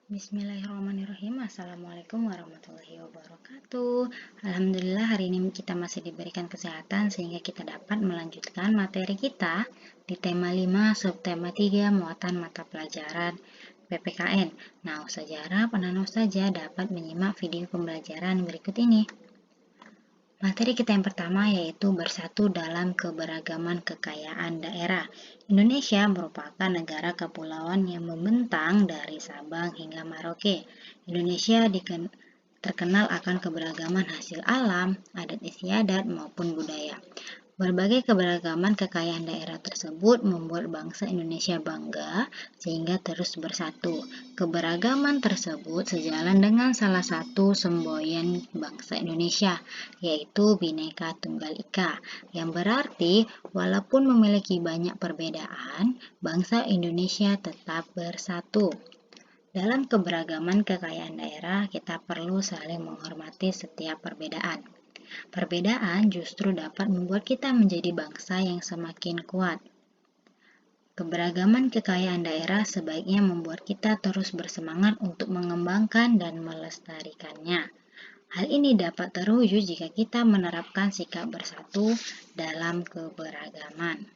Bismillahirrahmanirrahim. Assalamualaikum warahmatullahi wabarakatuh. Alhamdulillah hari ini kita masih diberikan kesehatan sehingga kita dapat melanjutkan materi kita di tema 5 subtema 3 muatan mata pelajaran PPKN. Nah, Ustazah harap anak-anak Ustazah dapat menyimak video pembelajaran berikut ini. Materi kita yang pertama yaitu bersatu dalam keberagaman kekayaan daerah. Indonesia merupakan negara kepulauan yang membentang dari Sabang hingga Merauke. Indonesia terkenal akan keberagaman hasil alam, adat istiadat maupun budaya. Berbagai keberagaman kekayaan daerah tersebut membuat bangsa Indonesia bangga sehingga terus bersatu. Keberagaman tersebut sejalan dengan salah satu semboyan bangsa Indonesia, yaitu Bhinneka Tunggal Ika, yang berarti walaupun memiliki banyak perbedaan, bangsa Indonesia tetap bersatu. Dalam keberagaman kekayaan daerah, kita perlu saling menghormati setiap perbedaan. Perbedaan justru dapat membuat kita menjadi bangsa yang semakin kuat. Keberagaman kekayaan daerah sebaiknya membuat kita terus bersemangat untuk mengembangkan dan melestarikannya. Hal ini dapat terwujud jika kita menerapkan sikap bersatu dalam keberagaman.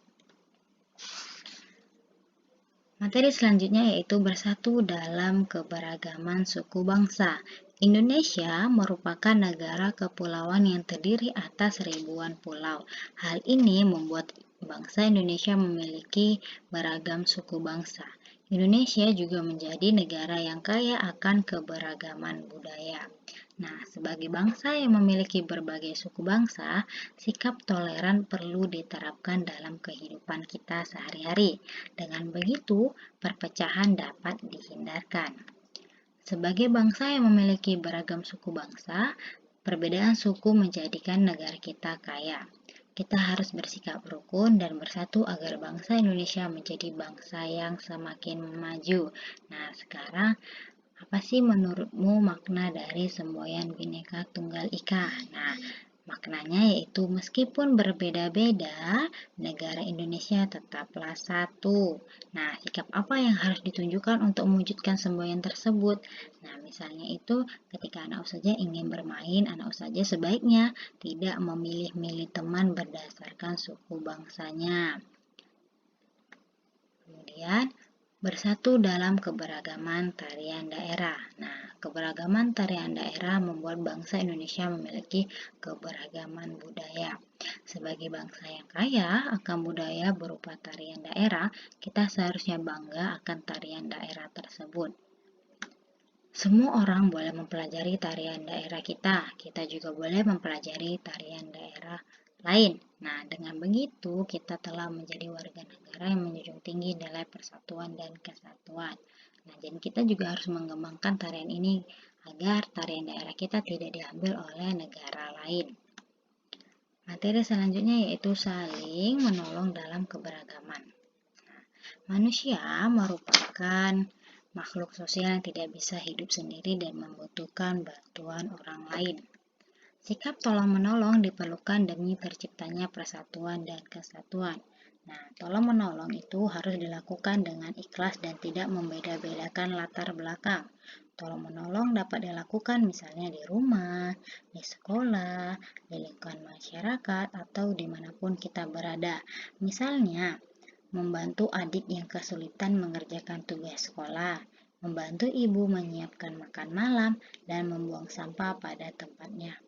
Materi selanjutnya yaitu bersatu dalam keberagaman suku bangsa. Indonesia merupakan negara kepulauan yang terdiri atas ribuan pulau. Hal ini membuat bangsa Indonesia memiliki beragam suku bangsa. Indonesia juga menjadi negara yang kaya akan keberagaman budaya. Nah, sebagai bangsa yang memiliki berbagai suku bangsa, sikap toleran perlu diterapkan dalam kehidupan kita sehari-hari. Dengan begitu, perpecahan dapat dihindarkan. Sebagai bangsa yang memiliki beragam suku bangsa, perbedaan suku menjadikan negara kita kaya. Kita harus bersikap rukun dan bersatu agar bangsa Indonesia menjadi bangsa yang semakin maju. Nah, sekarang apa sih menurutmu makna dari semboyan Bhinneka Tunggal Ika? Nah, maknanya yaitu meskipun berbeda-beda, negara Indonesia tetaplah satu. Nah, sikap apa yang harus ditunjukkan untuk mewujudkan semboyan tersebut? Nah, misalnya itu ketika anak ustazah ingin bermain, anak ustazah sebaiknya tidak memilih-milih teman berdasarkan suku bangsanya. Kemudian, bersatu dalam keberagaman tarian daerah. Nah, keberagaman tarian daerah membuat bangsa Indonesia memiliki keberagaman budaya. Sebagai bangsa yang kaya akan budaya berupa tarian daerah, kita seharusnya bangga akan tarian daerah tersebut. Semua orang boleh mempelajari tarian daerah kita. Kita juga boleh mempelajari tarian daerah lain. Nah, dengan begitu kita telah menjadi warga negara yang menjunjung tinggi nilai persatuan dan kesatuan. Nah, jadi kita juga harus mengembangkan tarian ini agar tarian daerah kita tidak diambil oleh negara lain. Materi selanjutnya yaitu saling menolong dalam keberagaman. Nah, manusia merupakan makhluk sosial yang tidak bisa hidup sendiri dan membutuhkan bantuan orang lain. Sikap tolong-menolong diperlukan demi terciptanya persatuan dan kesatuan. Nah, tolong-menolong itu harus dilakukan dengan ikhlas dan tidak membeda-bedakan latar belakang. Tolong-menolong dapat dilakukan misalnya di rumah, di sekolah, di lingkungan masyarakat, atau dimanapun kita berada. Misalnya, membantu adik yang kesulitan mengerjakan tugas sekolah, membantu ibu menyiapkan makan malam, dan membuang sampah pada tempatnya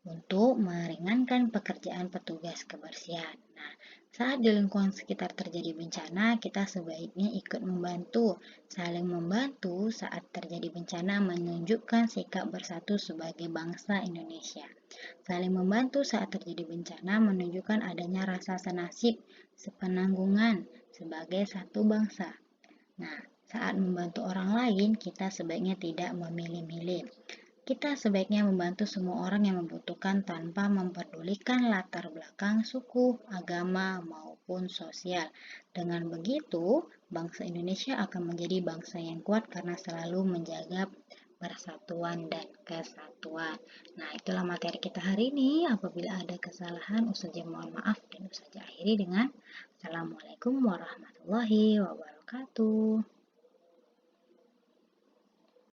untuk meringankan pekerjaan petugas kebersihan. Nah, saat di lingkungan sekitar terjadi bencana, kita sebaiknya ikut membantu. Saling membantu saat terjadi bencana menunjukkan sikap bersatu sebagai bangsa Indonesia. Saling membantu saat terjadi bencana menunjukkan adanya rasa senasib, sepenanggungan sebagai satu bangsa. Nah, saat membantu orang lain, kita sebaiknya tidak memilih-milih. Kita sebaiknya membantu semua orang yang membutuhkan tanpa memperdulikan latar belakang, suku, agama, maupun sosial. Dengan begitu, bangsa Indonesia akan menjadi bangsa yang kuat karena selalu menjaga persatuan dan kesatuan. Nah, itulah materi kita hari ini. Apabila ada kesalahan, Ustazah mohon maaf dan Ustazah akhiri dengan Assalamualaikum warahmatullahi wabarakatuh.